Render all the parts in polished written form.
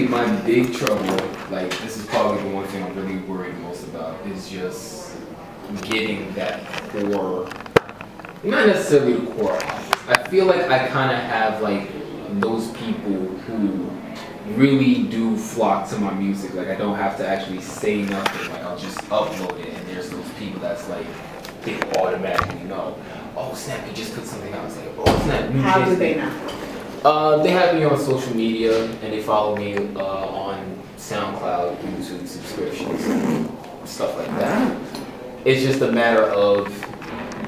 My big trouble, like this is probably the one thing I'm really worried most about, is just getting that core, not necessarily the core audience. I feel like I kind of have like those people who really do flock to my music. Like I don't have to actually say nothing. Like I'll just upload it, and there's those people that's like they automatically know. Oh snap! You just put something out. It's like, oh snap! New How do shit. they know? They have me on social media and they follow me on SoundCloud, YouTube subscriptions, and stuff like that. It's just a matter of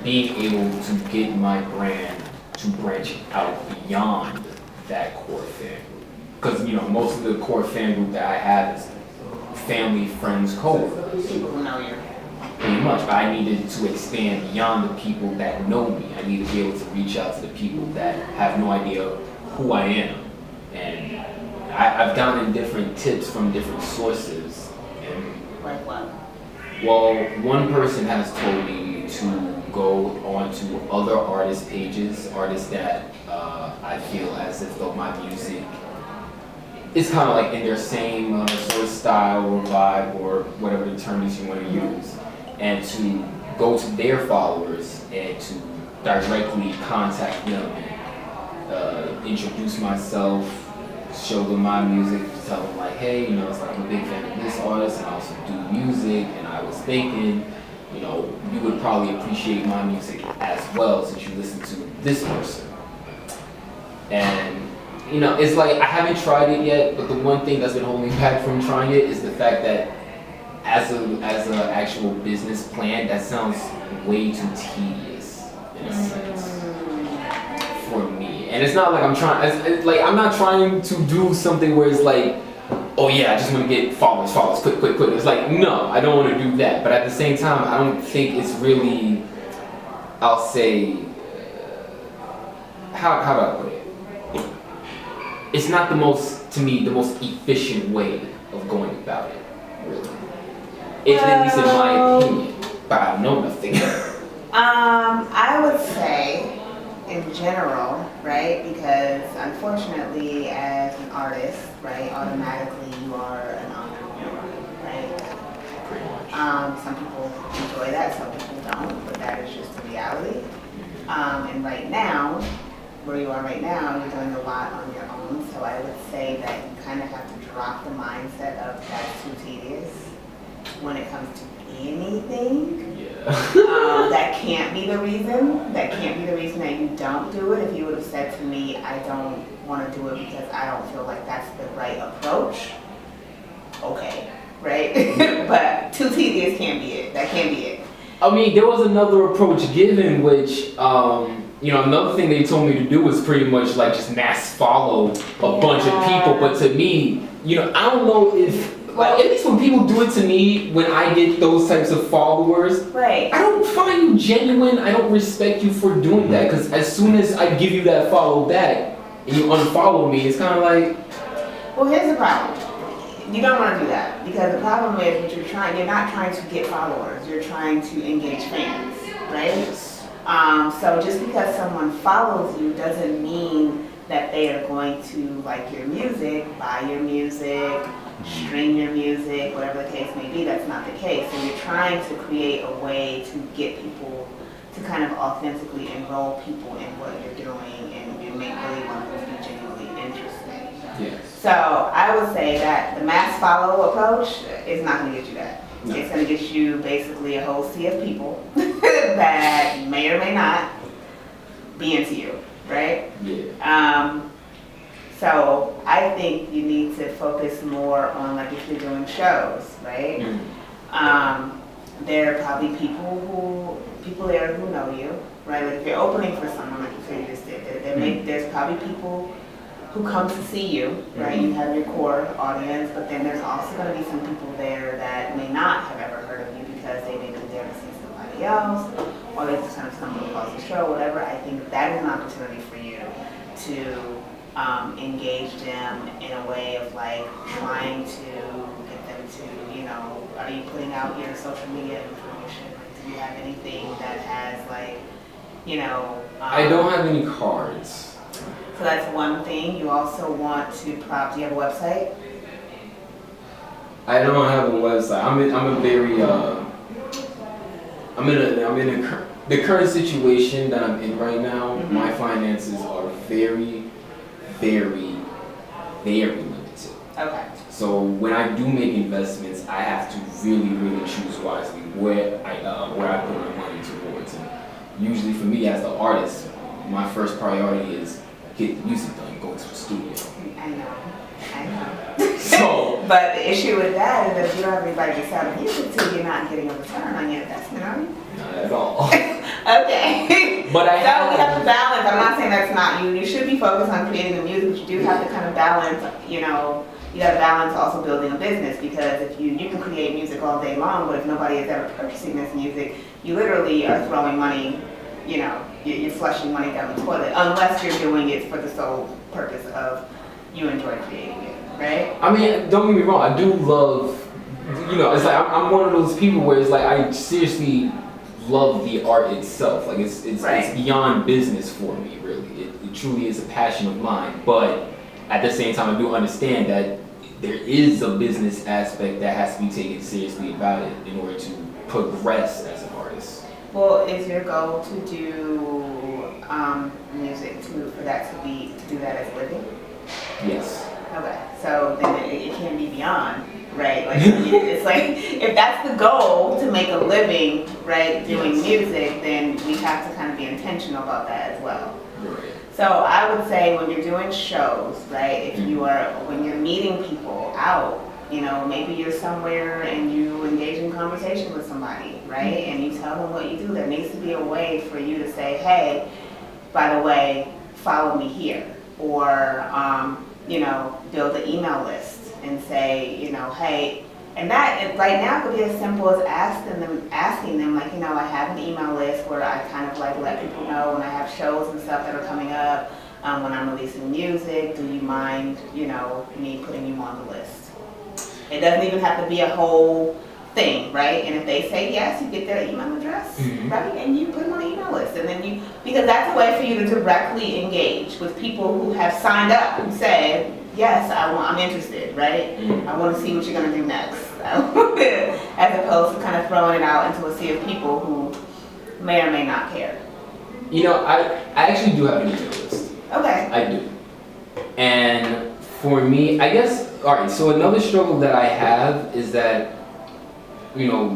being able to get my brand to branch out beyond that core fan. Because, most of the core fan group that I have is family, friends, coworkers. People who know you. Pretty much, but I needed to expand beyond the people that know me. I need to be able to reach out to the people that have no idea who I am. And I've gotten different tips from different sources. And, Like what? well, one person has told me to go onto other artist pages, artists that I feel as if though my music is kind of like in their same sort of style or vibe or whatever the term is you want to use, and to go to their followers and to directly contact them and introduce myself, show them my music, tell them like, hey, it's like I'm a big fan of this artist and I also do music, and I was thinking, you would probably appreciate my music as well since you listen to this person. And it's like I haven't tried it yet, but the one thing that's been holding me back from trying it is the fact that as a actual business plan, that sounds way too tedious in a sense for me. And it's not like I'm trying. It's like I'm not trying to do something where it's like, oh yeah, I just want to get followers, quick. It's like no, I don't want to do that. But at the same time, I don't think it's really. I'll say. How do I put it? It's not the most efficient way of going about it, really. It's at least in my opinion, but I know nothing. I would say, in general, right? Because unfortunately, as an artist, right, automatically you are an entrepreneur, right? Pretty much. Some people enjoy that, some people don't, but that is just the reality. And right now, where you are right now, you're doing a lot on your own. So I would say that you kind of have to drop the mindset of that's too tedious when it comes to anything. Yeah. That can't be the reason. That can't be the reason that you don't do it. If you would have said to me, I don't want to do it because I don't feel like that's the right approach. Okay, right? But too tedious can't be it. That can't be it. I mean, there was another approach given, which, another thing they told me to do was pretty much like just mass follow a bunch of people. But to me, I don't know if, like, at least when people do it to me, when I get those types of followers, right, I don't find you genuine. I don't respect you for doing that. Because as soon as I give you that follow back and you unfollow me, it's kind of like. Well, here's the problem. You don't want to do that because the problem is what you're not trying to get followers, you're trying to engage fans, right? So just because someone follows you doesn't mean that they are going to like your music, buy your music, stream your music, whatever the case may be. That's not the case. So you're trying to create a way to get people to kind of authentically enroll people in what you're doing and make really want them to be genuinely interested. Yes. So I would say that the mass follow approach is not going to get you that. No. It's going to get you basically a whole sea of people that may or may not be into you, right? Yeah. So I think you need to focus more on, like, if you're doing shows, right? There are probably people there who know you, right? Like if you're opening for someone, like you said you just did, there's probably people who come to see you, right? You have your core audience, but then there's also going to be some people there that may not have ever heard of you because they may be there to see somebody else, or they just kind of stumble across the show, whatever. I think that is an opportunity for you to engage them in a way of like trying to get them to, are you putting out your social media information? Do you have anything that has like, I don't have any cards. So that's one thing. You also want to do you have a website? I don't have a website. I'm a very the current situation that I'm in right now. Mm-hmm. My finances are very, very, very limited. Okay. So when I do make investments, I have to really, really choose wisely where I put my money towards. And usually for me as the artist, my first priority is get the music done, go to the studio. I know. So, but the issue with that is that if you don't have anybody to sell the music to, you're not getting a return on your investment, are you? not at all. Okay. But I So we have to balance. I'm not saying that's not you. You should be focused on creating the music, but you do have to kind of balance, you know, you got to balance also building a business, because if you can create music all day long, but if nobody is ever purchasing this music, you literally are throwing money, you know, you're flushing money down the toilet, unless you're doing it for the sole purpose of you enjoy creating it, right? I mean, don't get me wrong. I do love, you know, it's like I'm one of those people where it's like I seriously love the art itself. Like it's Right. beyond business for me, really. It truly is a passion of mine. But at the same time, I do understand that there is a business aspect that has to be taken seriously about it in order to progress as an artist. Well, is your goal to do music for that to do that as a living? Yes. Okay, so then it can't be beyond, right? Like it's like if that's the goal to make a living, right, doing Yes. music, then we have to kind of be intentional about that as well. Right. So I would say when you're doing shows, right, when you're meeting people out, you know, maybe you're somewhere and you engage in conversation with somebody, right, and you tell them what you do, there needs to be a way for you to say, hey, by the way, follow me here, or, you know, build an email list and say, you know, hey, and that right now could be as simple as asking them, like, you know, I have an email list where I kind of like let people know when I have shows and stuff that are coming up, when I'm releasing music, do you mind, you know, me putting you on the list? It doesn't even have to be a whole thing, right? And if they say yes, you get their email address, Mhm. right? And you put them on the email list. And then because that's a way for you to directly engage with people who have signed up and said, yes, I'm interested, right? Mhm. I want to see what you're going to do next. As opposed to kind of throwing it out into a sea of people who may or may not care. You know, I actually do have an email list. Okay. I do. And for me, I guess, all right, so another struggle that I have is that, you know,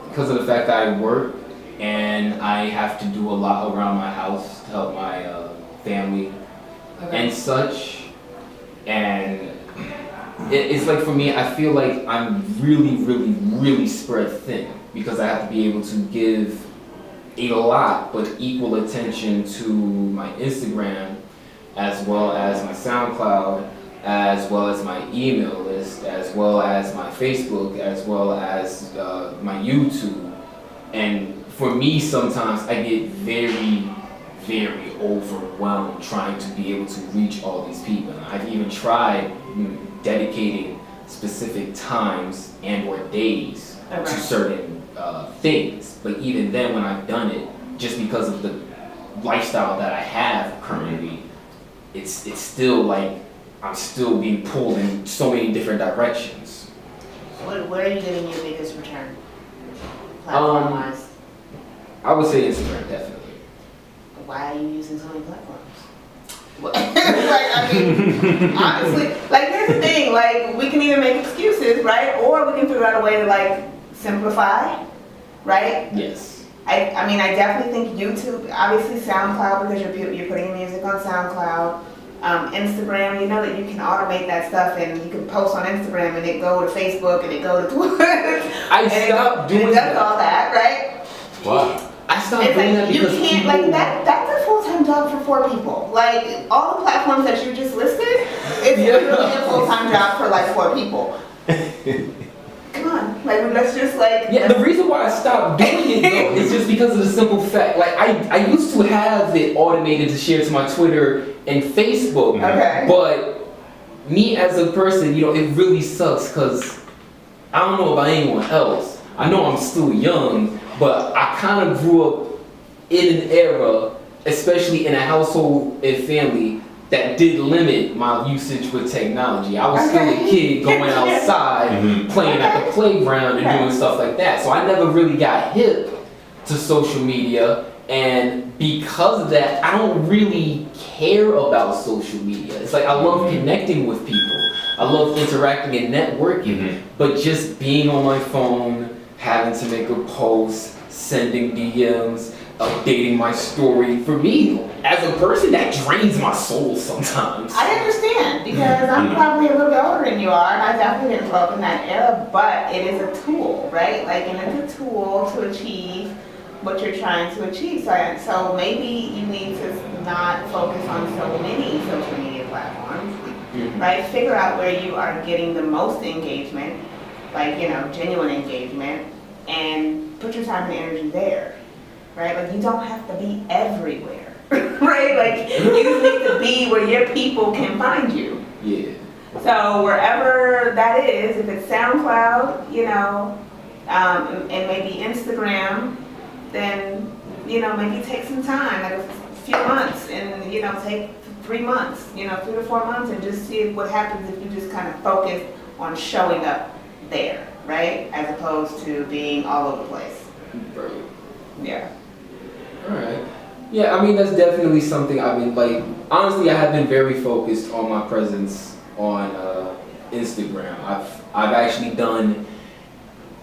because of the fact that I work and I have to do a lot around my house to help my family and such, and it's like for me, I feel like I'm really, really, really spread thin because I have to be able to give a lot but equal attention to my Instagram as well as my SoundCloud, as well as my email list, as well as my Facebook, as well as my YouTube. And for me, sometimes I get very, very overwhelmed trying to be able to reach all these people. And I've even tried dedicating specific times and or days to certain things. But even then, when I've done it, just because of the lifestyle that I have currently, it's still like I'm still being pulled in so many different directions. Where are you getting your biggest return? Platform-wise? I would say Instagram, definitely. Why are you using so many platforms? Like, I mean, honestly, like, here's the thing, like, we can either make excuses, right? Or we can figure out a way to, like, simplify, right? Yes. I mean, I definitely think YouTube, obviously SoundCloud, because you're putting music on SoundCloud. Instagram, you know that you can automate that stuff and you can post on Instagram and it go to Facebook and it go to Twitter. I stopped doing it does that. all that, right? Wow. I stopped It's doing like that you because can't, people... like, that's a full-time job for 4 people. Like, all the platforms that you just listed, it's literally a full-time job for like 4 people. Come on, like, let's just like... Yeah, the reason why I stopped doing it though is just because of the simple fact, like I used to have it automated to share to my Twitter and Facebook, Okay. but me as a person, you know, it really sucks because I don't know about anyone else. I know I'm still young, but I kind of grew up in an era, especially in a household and family, that did limit my usage with technology. I was still a kid going outside outside playing at the playground and doing stuff like that. So I never really got hip to social media, and because of that, I don't really care about social media. It's like I love connecting with people. I love interacting and networking, but just being on my phone, having to make a post, sending DMs, updating my story, for me, as a person, that drains my soul sometimes. I understand, because I'm probably a little bit older than you are, and I definitely didn't grow up in that era, but it is a tool, right? Like, and it's a tool to achieve what you're trying to achieve. So maybe you need to not focus on so many social media platforms, right? Figure out where you are getting the most engagement, like, genuine engagement, and put your time and energy there, right? Like, you don't have to be everywhere, right? Like, you just need to be where your people can find you. Yeah. So wherever that is, if it's SoundCloud, and maybe Instagram, then, maybe take some time, like a few months, and, take 3 months, 3 to 4 months, and just see what happens if you just kind of focus on showing up there, right? As opposed to being all over the place. Right. Yeah. Alright. Yeah, I mean, that's definitely something I've been, like, honestly, I have been very focused on my presence on Instagram. I've actually done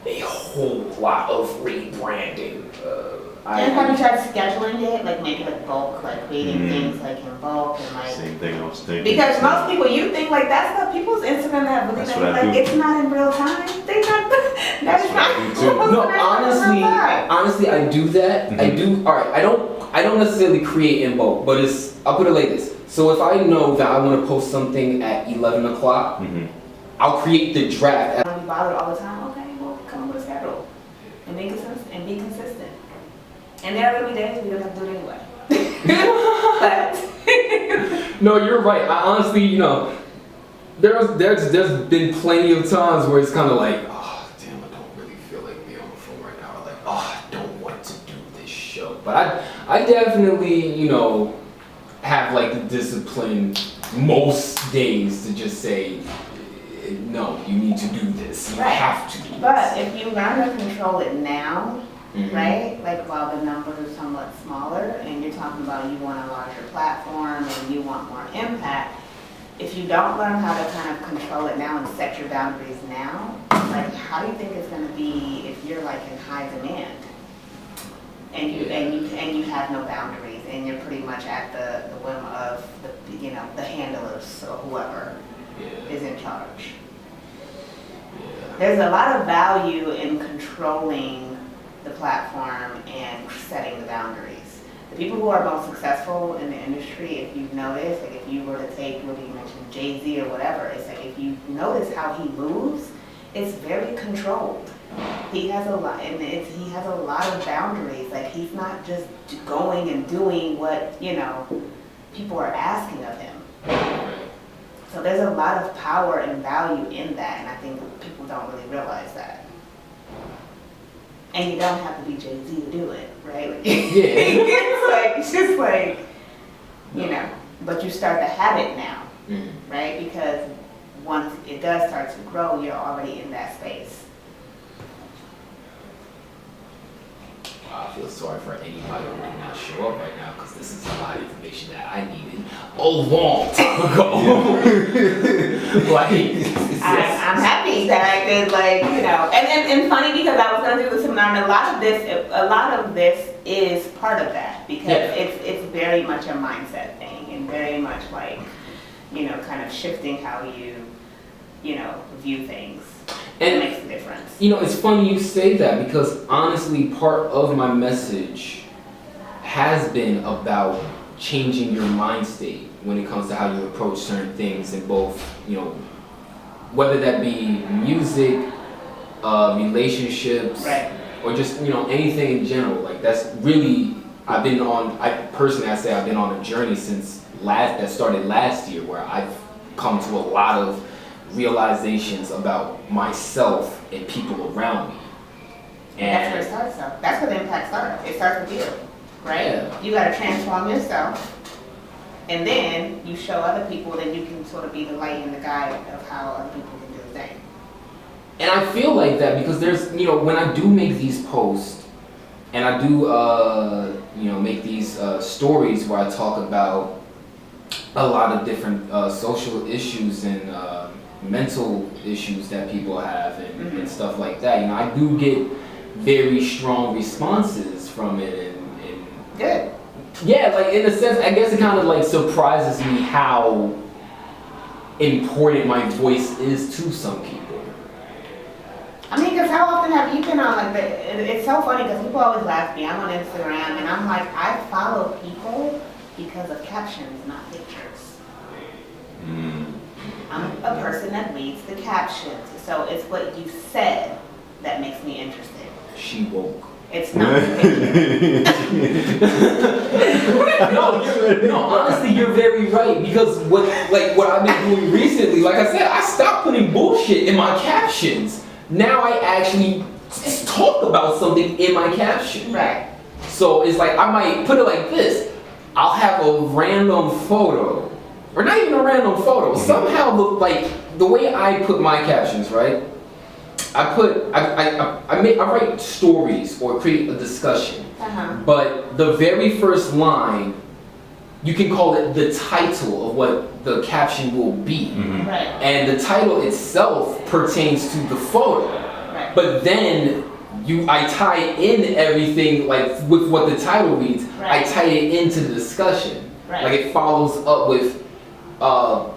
a whole lot of rebranding. And have you tried scheduling it? Like maybe like bulk, like creating things like in bulk and like. Same thing I was thinking. Because most people, you think like that's not people's Instagram that really That's think what I like do. it's not in real time. They not. That's what I not. do too. No, that's not in real time. honestly, I do that. I do. All right, I don't necessarily create in bulk, but I'll put it like this. So if I know that I want to post something at 11 o'clock, I'll create the draft. When you bother all the time, okay, well, come up with a schedule and be consistent. And there are gonna be days we don't have to do it anyway. But No, you're right. I honestly, there's been plenty of times where it's kind of like, oh damn, I don't really feel like being on the phone right now. Or like, oh, I don't want to do this show. But I definitely, have like the discipline most days to just say, no, you need to do this. You Right. have to do this. But if you learn to control it now, right? Like while the numbers are somewhat smaller and you're talking about you want a larger platform and you want more impact, if you don't learn how to kind of control it now and set your boundaries now, like how do you think it's going to be if you're like in high demand and you have no boundaries and you're pretty much at the whim of the handlers or whoever is in charge? There's a lot of value in controlling the platform and setting the boundaries. The people who are most successful in the industry, if you've noticed, like if you were to take what you mentioned, Jay-Z or whatever, it's like if you notice how he moves, it's very controlled. He has a lot, and he has a lot of boundaries. Like he's not just going and doing what people are asking of him. So there's a lot of power and value in that, and I think people don't really realize that. And you don't have to be Jay-Z to do it, right? Like, it's just like, but you start to have it now, right? Because once it does start to grow, you're already in that space. I feel sorry for anybody who did not show up right now because this is a lot of information that I needed a long time ago. I'm happy that I could and funny because I was going to do the seminar and a lot of this is part of that because it's very much a mindset thing and very much like, kind of shifting how you view things. And it makes a difference. It's funny you say that because honestly, part of my message has been about changing your mind state when it comes to how you approach certain things in both, whether that be music, relationships, right. Or just, anything in general. Like that's really, I've been on a journey since that started last year where I've come to a lot of realizations about myself and people around me. And that's where it starts though. That's where the impact starts. It starts with you, right? Yeah. You gotta transform yourself and then you show other people that you can sort of be the light and the guide of how other people can do the thing. And I feel like that because there's, when I do make these posts and I do, make these stories where I talk about a lot of different social issues and mental issues that people have and stuff like that. I do get very strong responses from it and Good. yeah, like in a sense, I guess it kind of like surprises me how important my voice is to some people. I mean, because how often have you been on like it's so funny because people always laugh at me. I'm on Instagram and I'm like, I follow people because of captions, not pictures. I'm a person that reads the captions. So it's what you said that makes me interested. She woke. It's not the picture. No, honestly, you're very right because what I've been doing recently, like I said, I stopped putting bullshit in my captions. Now I actually just talk about something in my caption. Right. So it's like I might put it like this. I'll have a random photo, or not even a random photo. Somehow, like the way I put my captions, right? I write stories or create a discussion. But the very first line, you can call it the title of what the caption will be. Right. And the title itself pertains to the photo. Right. But then I tie in everything like with what the title reads. Right. I tie it into the discussion. Right. Like it follows up with I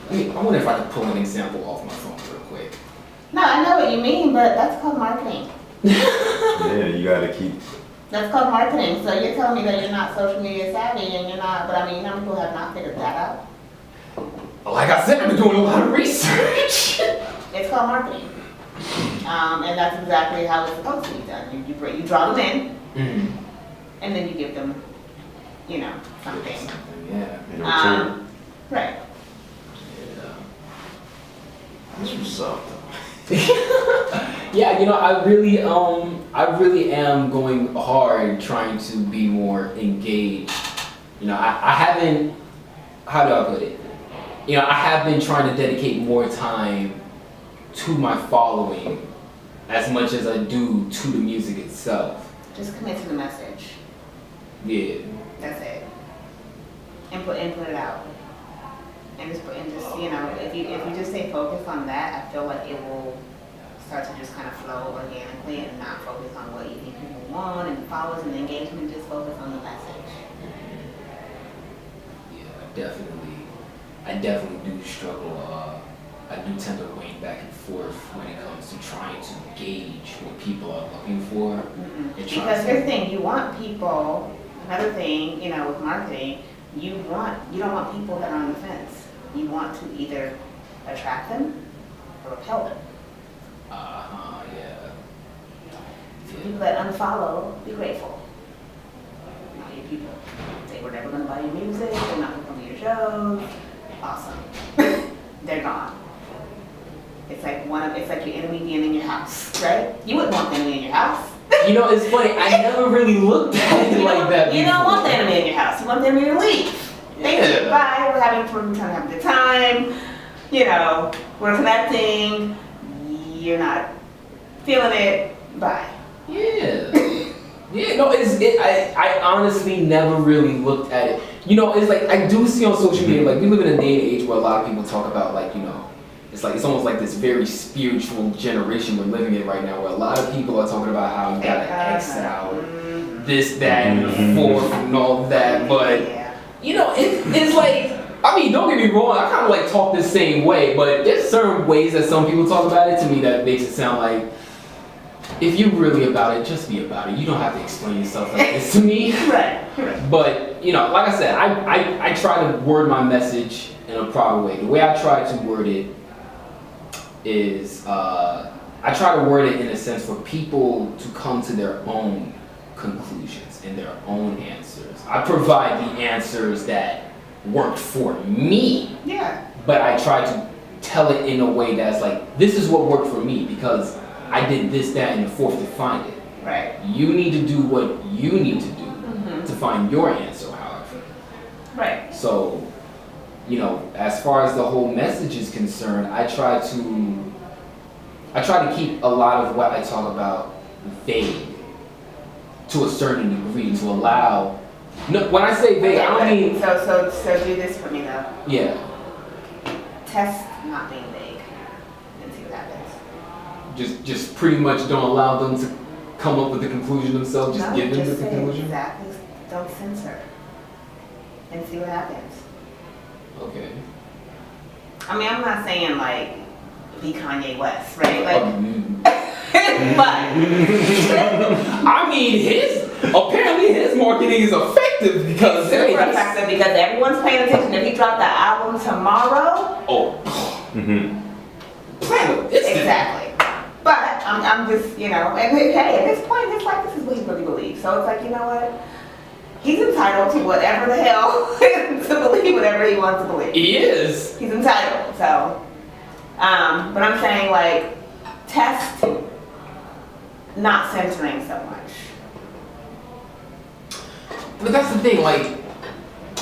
wonder if I could pull an example off my phone real quick. No, I know what you mean, but that's called marketing. Yeah, you gotta keep. That's called marketing. So you're telling me that you're not social media savvy and you're not, but I mean, how many people have not figured that out? Like I said, I've been doing a lot of research. It's called marketing. And that's exactly how it's supposed to be done. You draw them in, and then you give them, something. Yeah. In return. Right. That's what's up. Yeah, I really am going hard trying to be more engaged. I haven't, how do I put it? I have been trying to dedicate more time to my following as much as I do to the music itself. Just commit to the message. Yeah. That's it. And put it out. And just if you just stay focused on that, I feel like it will start to just kind of flow organically and not focus on what you think people want and followers and engagement, just focus on the message. Yeah, I definitely do struggle. I do tend to wane back and forth when it comes to trying to gauge what people are looking for. Because here's the thing, you want people, another thing, with marketing, you don't want people that are on the fence. You want to either attract them or repel them. Yeah. So people that unfollow, be grateful. Not your people. They were never going to buy your music, they're not going to come to your shows. Awesome. They're gone. It's like your enemy being in your house, right? You wouldn't want the enemy in your house. It's funny, I never really looked at it like that before. You don't want the enemy in your house. You want the enemy to leave. Thank you. Bye. We're trying to have a good time. We're connecting. You're not feeling it. Bye. Yeah. Yeah, no, I honestly never really looked at it. It's like I do see on social media, like we live in a day and age where a lot of people talk about like, it's almost like this very spiritual generation we're living in right now where a lot of people are talking about how you gotta X out this, that, and the fourth and all that, but it's like, don't get me wrong, I kind of like talk the same way, but there's certain ways that some people talk about it to me that makes it sound like, if you're really about it, just be about it. You don't have to explain yourself like this to me. Right. But, like I said, I try to word my message in a proper way. The way I try to word it is, I try to word it in a sense for people to come to their own conclusions and their own answers. I provide the answers that worked for me. Yeah. But I try to tell it in a way that's like, this is what worked for me because I did this, that, and the fourth to find it. Right. You need to do what you need to do to find your answer, however. Right. So, as far as the whole message is concerned, I try I try to keep a lot of what I talk about vague to a certain degree to allow. No, when I say vague, I don't mean. So do this for me though. Yeah. Test not being vague and see what happens. Just pretty much don't allow them to come up with the conclusion themselves. Just No, give them just the say conclusion. exactly. Don't censor. And see what happens. Okay. I mean, I'm not saying like be Kanye West, right? Like, but I mean, apparently his marketing is effective because super hey, he's- effective because everyone's paying attention. If he dropped the album tomorrow, oh, Mm-hmm. it's exactly. But I'm just, you know, and hey, at this point, it's like this is what he really believes. So it's like, you know what? He's entitled to whatever the hell to believe whatever he wants to believe. He is. He's entitled. So, but I'm saying like test not censoring so much. But that's the thing, like,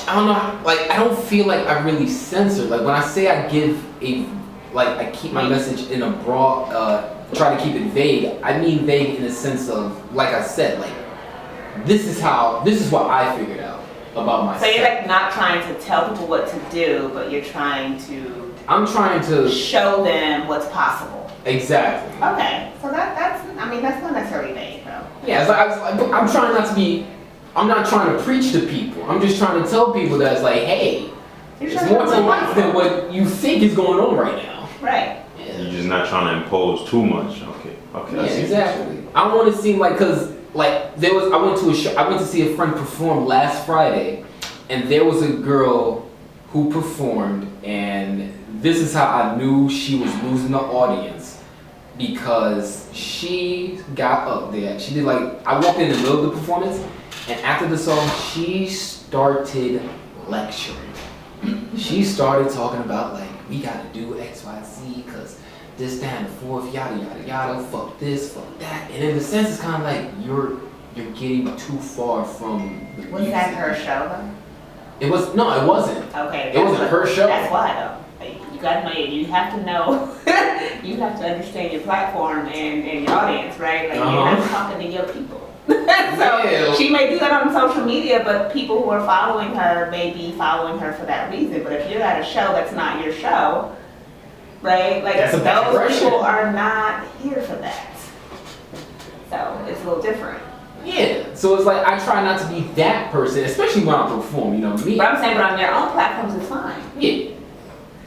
I don't know, like, I don't feel like I really censor. Like, when I say I give I keep my message in a broad, try to keep it vague, I mean vague in the sense of, like I said, like, this is what I figured out about myself. So you're like not trying to tell people what to do, but you're trying to I'm trying to, show them what's possible. exactly. Okay, so that's not necessarily vague though. Yeah, it's like, I'm trying not to be, I'm not trying to preach to people. I'm just trying to tell people that it's like, hey, You're there's just more to trying life than what you think is going on right now. Right. You're just not trying to impose too much. Okay. Yeah, I see. exactly. I don't want to seem like, cause like I went to a show, I went to see a friend perform last Friday, and there was a girl who performed, and this is how I knew she was losing the audience, because she got up there, she did like, I walked in the middle of the performance, and after the song, she started lecturing. She started talking about like, we gotta do X, Y, Z, cause this, that, and the fourth, yada, yada, yada, fuck this, fuck that. And in a sense, it's kind of like, you're getting too far from the Was that music. her show It wasn't. though? Okay. It wasn't her show. That's why though. Like, you gotta know, you have to know, you have to understand your platform and your audience, right? Like you're not talking to your people. So Yeah. she may do that on social media, but people who are following her may be following her for that reason. But if you're at a show that's not your show, right? Like That's a bad those impression. people are not here for that. So it's a little different. Yeah. So it's like, I try not to be that person, especially when I perform, you know, me. But I'm saying, but on their own platforms, it's fine. Yeah.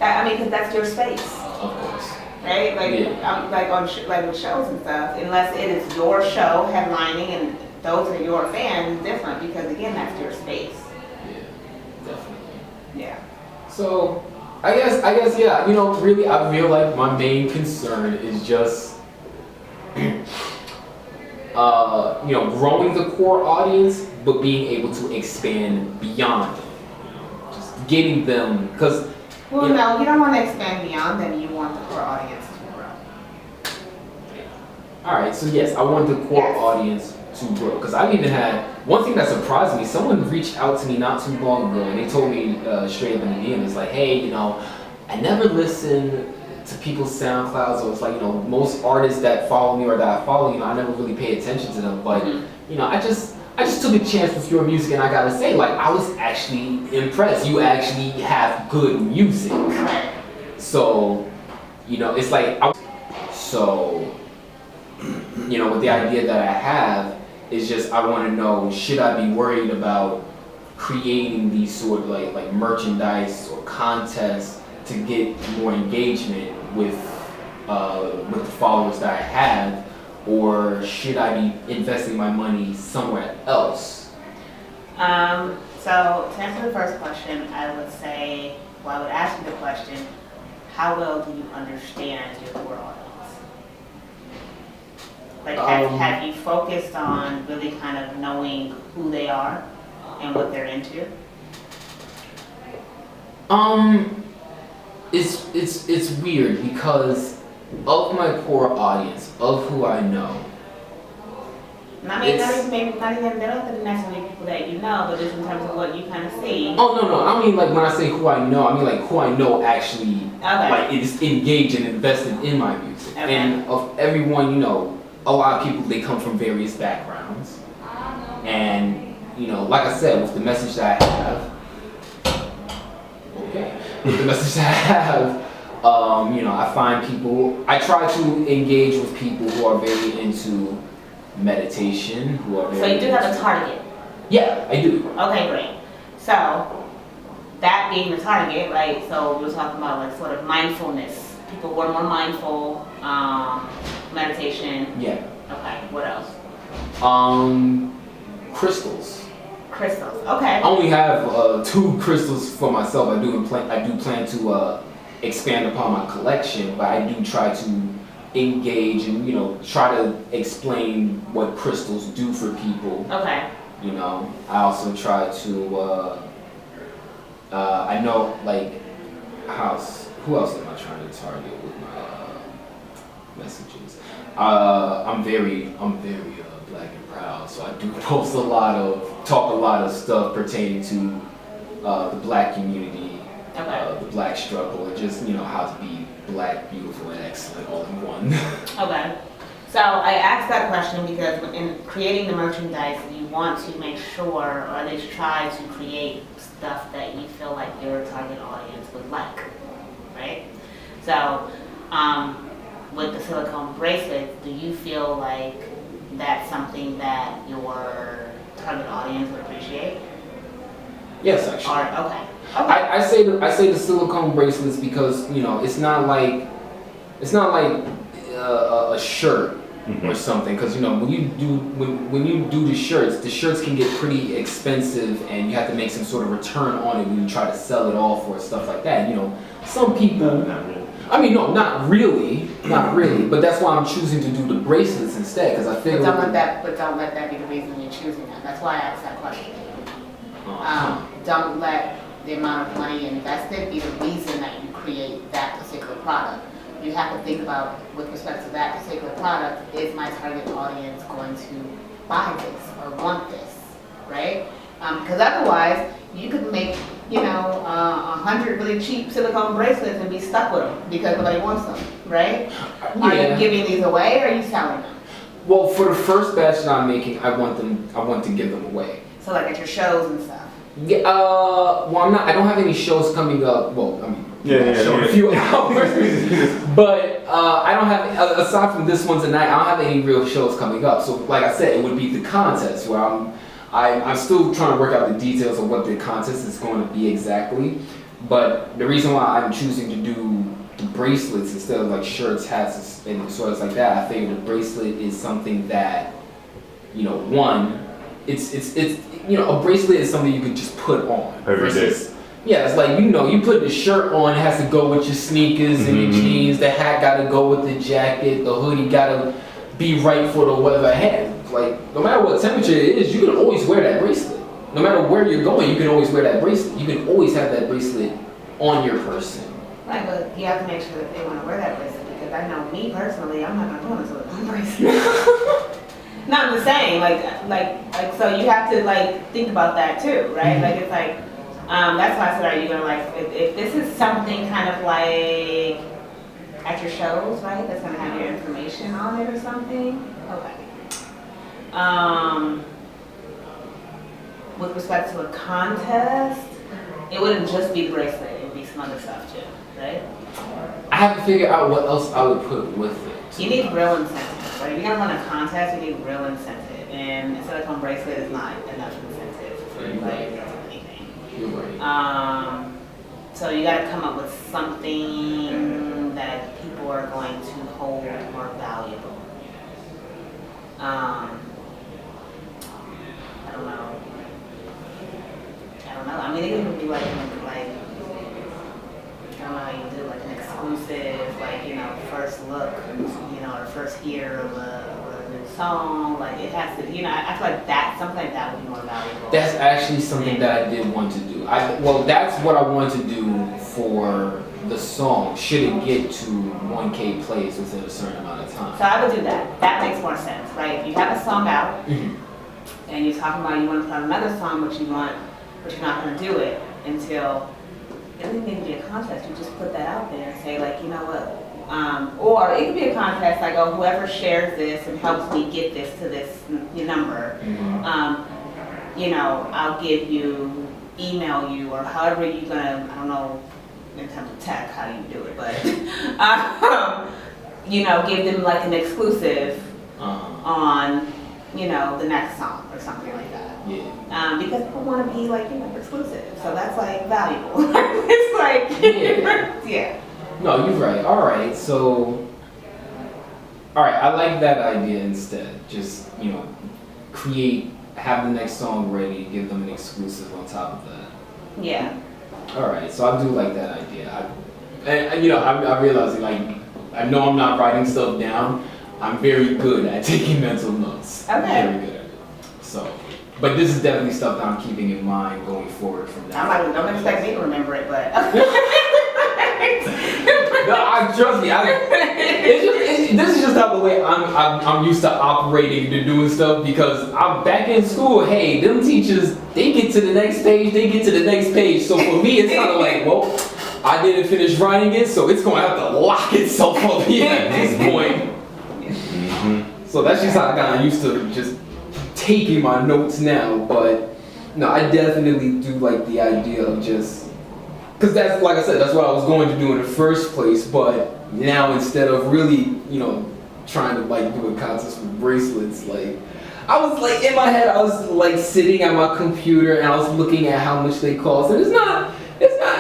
I mean, because that's your space. Of course. Right? Like, Yeah. like on like with shows and stuff, unless it is your show headlining and those are your fans, it's different because again, that's your space. Yeah. Definitely. Yeah. So, I guess, yeah, you know, really, I feel like my main concern is just, you know, growing the core audience, but being able to expand beyond them. You know, just getting them, because, Well, Yeah. no, you don't want to expand beyond them. You want the core audience to grow. all right, so yes, I want the core Yes. audience to grow. Because I've even had, one thing that surprised me, someone reached out to me not too long ago, and they told me straight up in the DM, it's like, hey, you know, I never listen to people's SoundClouds, or it's like, you know, most artists that follow me or that I follow, you know, I never really pay attention to them, but, you know, I just took a chance with your music, and I gotta say, like, I was actually impressed. You actually have good music. Right. So, you know, it's like, you know, with the idea that I have, is just, I wanna know, should I be worried about creating these sort of like merchandise or contests to get more engagement with the followers that I have, or should I be investing my money somewhere else? So to answer the first question, I would say, well, I would ask you the question, how well do you understand your core audience? Like, have you focused on really kind of knowing who they are and what they're into? It's weird because of my core audience, of who I know. I mean, It's- maybe not even, they're not necessarily people that you know, but just in terms of what you kind of see. Oh no, I mean like when I say who I know, I mean like who I know actually Okay. like is engaged and invested in my music. Okay. And of everyone, you know, a lot of people, they come from various backgrounds. And, you know, like I said, with the message that I have, with the message that I have, you know, I find people, I try to engage with people who are very into meditation, who are very So you do have a into- target. Yeah, I do. Okay, great. So that being the target, right? So we're talking about like sort of mindfulness. People who are more mindful, meditation. Yeah. Okay, what else? Crystals. Crystals. I Okay. only have 2 crystals for myself. I do plan to expand upon my collection, but I do try to engage and, you know, try to explain what crystals do for people. Okay. You know, I also try to I know, like, who else am I trying to target with my messages? I'm very black and proud, so I do talk a lot of stuff pertaining to the black community, Okay. the black struggle, and just, you know, how to be black, beautiful, and excellent all in one. Okay. So I asked that question because in creating the merchandise, you want to make sure, or at least try to create stuff that you feel like your target audience would like, right? So, with the silicone bracelets, do you feel like that's something that your target audience would appreciate? Yes, actually. Or okay. Okay. I say the silicone bracelets because, you know, it's not like a shirt or something, because, you know, when you do the shirts can get pretty expensive, and you have to make some sort of return on it when you try to sell it off or stuff like that. You know, some people. Not really. I mean, no, not really, but that's why I'm choosing to do the bracelets instead, because I figure. But don't let that be the reason you're choosing that. That's why I asked that question. Don't let the amount of money invested be the reason that you create that particular product. You have to think about, with respect to that particular product, is my target audience going to buy this or want this, right? Because otherwise, you could make, 100 really cheap silicone bracelets and be stuck with them because nobody wants them, right? Are you giving these away or are you selling them? Well, for the first batch that I'm making, I want to give them away. So like at your shows and stuff. Yeah, well, I don't have any shows coming up. Well, I mean, show in a few hours. But I don't have, aside from this one tonight, I don't have any real shows coming up. So, like I said, it would be the contest where I'm still trying to work out the details of what the contest is going to be exactly. But the reason why I'm choosing to do the bracelets instead of like shirts, hats, and sort of like that, I figure the bracelet is something that, one, it's a bracelet is something you can just put on. Every day. Yeah, it's like, you put the shirt on, it has to go with your sneakers and your jeans, the hat gotta go with the jacket, the hoodie gotta be right for the weather ahead. Like, no matter what temperature it is, you can always wear that bracelet. No matter where you're going, you can always wear that bracelet. You can always have that bracelet on your person. Right, but you have to make sure that they want to wear that bracelet, because I know me personally, I'm not going to do a bracelet. No, I'm just saying, like, so you have to think about that too, right? Like, it's like, that's why I said, are you gonna if this is something kind of like at your shows, right? That's gonna have your information on it or something. Okay. With respect to a contest, it wouldn't just be the bracelet; it would be some other stuff too, right? I have to figure out what else I would put with it. You need real incentive, right? If you're gonna run a contest, you need real incentive, and a silicone bracelet is not enough incentive for anybody to do anything. You're right. So you gotta come up with something that people are going to hold more valuable. I don't know. I mean, it could be like, I don't know how you do like an exclusive, first look, or first hear of a new song. Like it has to, I feel like something like that would be more valuable. That's actually something that I did want to do. That's what I wanted to do for the song. Should it get to 1K plays within a certain amount of time? So I would do that. That makes more sense, right? If you have a song out and you're talking about you want to put out another song, but you're not going to do it until. It doesn't need to be a contest. You just put that out there and say, you know what? Or it could be a contest, like, oh, whoever shares this and helps me get this to this number, you know, I'll give you, email you, or however you're gonna, I don't know, in terms of tech, how you do it, but, you know, give them like an exclusive on, you know, the next song or something like that. Yeah. Because people want to be like, you know, exclusive. So that's like valuable. It's like, yeah. No, you're right. All right. So, all right. I like that idea instead. Just, you know, have the next song ready, give them an exclusive on top of that. Yeah. All right. So I do like that idea. And you know, I realize like, I know I'm not writing stuff down. I'm very good at taking mental notes. Okay. Very good at it. So, but this is definitely stuff that I'm keeping in mind going forward from now. I'm like, don't expect me to remember it, but. No, trust me. This is just how the way I'm used to operating to doing stuff because I'm back in school. Hey, them teachers, they get to the next page, they get to the next page. So for me, it's kind of like, well, I didn't finish writing it, so it's gonna have to lock itself up here at this point. So that's just how I got used to just taking my notes now. But no, I definitely do like the idea of just. Because that's, like I said, that's what I was going to do in the first place, but now instead of really, you know, trying to like do a contest with bracelets, like, I was like, in my head, I was like sitting at my computer and I was looking at how much they cost, and it's not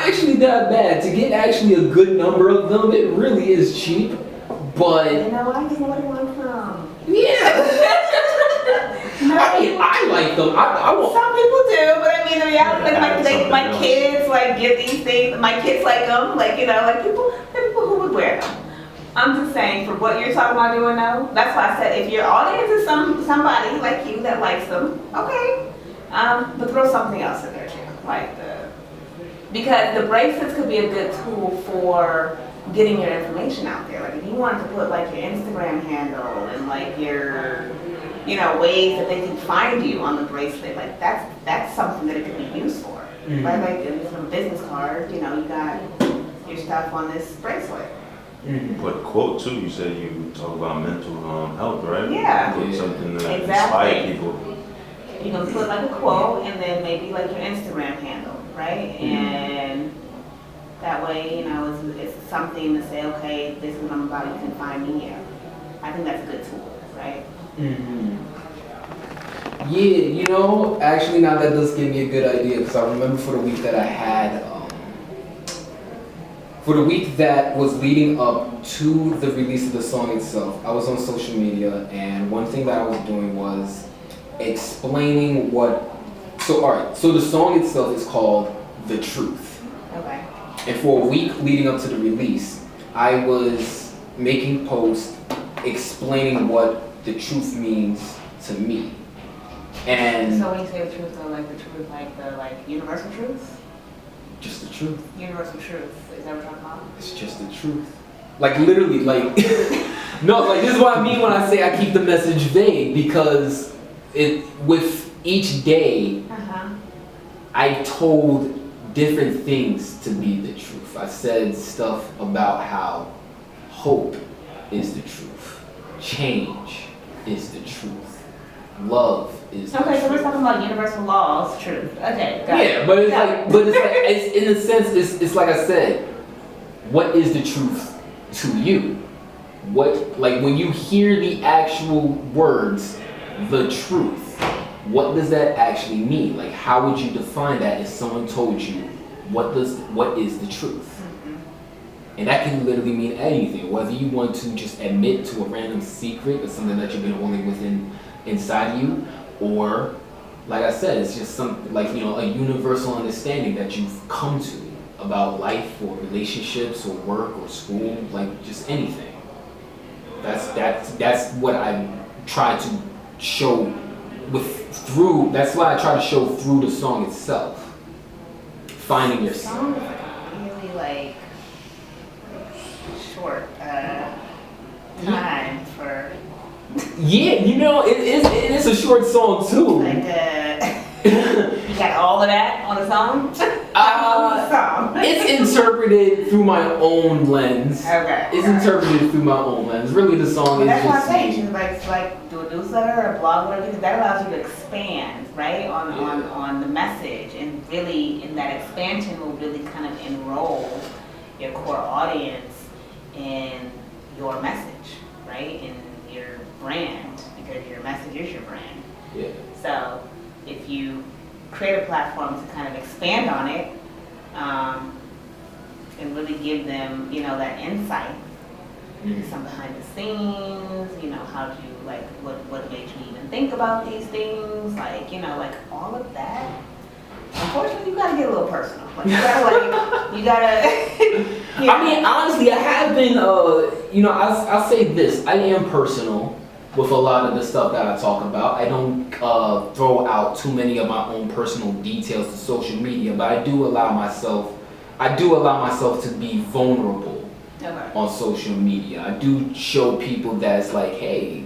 actually that bad. To get actually a good number of them, it really is cheap, but... You know, I just know what I want from. Yeah! I mean, I like them. I won't. Some people do, but I mean, the reality, like my kids like get these things. My kids like them, like, you know, like people who would wear them. I'm just saying, for what you're talking about doing now, that's why I said if your audience is somebody like you that likes them, okay, but throw something else in there too, like because the bracelets could be a good tool for getting your information out there. Like if you wanted to put like your Instagram handle and like your, you know, ways that they can find you on the bracelet, like that's something that it could be used for. Mm-hmm. Right? Like in some business card, you know, you got your stuff on this bracelet. Mm-hmm. But quote too, you said you talk about mental health, right? Yeah. Put something that Exactly. inspire people. You can put like a quote and then maybe like your Instagram handle, right? Mm-hmm. And that way, you know, it's something to say, okay, this is what I'm about, you can find me here. I think that's a good tool, right? Mm-hmm. Yeah, you know, actually now that does give me a good idea because I remember for the week that I had, for the week that was leading up to the release of the song itself, I was on social media and one thing that I was doing was explaining so the song itself is called The Truth. Okay. And for a week leading up to the release, I was making posts explaining what the truth means to me. And So when you say the truth, though, like the truth, like the universal truth? just the truth. Universal truth, is that what you're talking about? It's just the truth. Like literally, like no, like this is what I mean when I say I keep the message vague because with each day I told different things to be the truth. I said stuff about how hope is the truth, change is the truth, love is the Okay, truth. so we're talking about universal laws, truth. Okay, got it. Yeah, but it's Got like, it. it's in a sense, it's like I said, what is the truth to you? What, like when you hear the actual words, the truth, what does that actually mean? Like, how would you define that if someone told you, what is the truth? And that can literally mean anything, whether you want to just admit to a random secret or something that you've been holding inside you, or, like I said, it's just something like, you know, a universal understanding that you've come to about life or relationships or work or school, like just anything. That's what I try to show that's why I try to show through the song itself. Finding The song yourself. is really like short time for Yeah, you know, it is a short song too. like you got all of that on the song? On the song. It's interpreted through my own lens. Okay. It's interpreted through my own lens. Really, the song Well, is that's why I just say me. you should like do a newsletter or a blog, whatever, because that allows you to expand, right, on the message, and really in that expansion will really kind of enroll your core audience in your message, right, in your brand, because your message is your brand. Yeah. So if you create a platform to kind of expand on it, and really give them, that insight, some behind the scenes, how do you, like, what made you even think about these things, like, like all of that. Unfortunately, you gotta get a little personal. Like, you gotta. I mean, honestly, I have been, I'll say this. I am personal with a lot of the stuff that I talk about. I don't throw out too many of my own personal details to social media, but I do allow myself to be vulnerable Okay. on social media. I do show people that it's like, hey,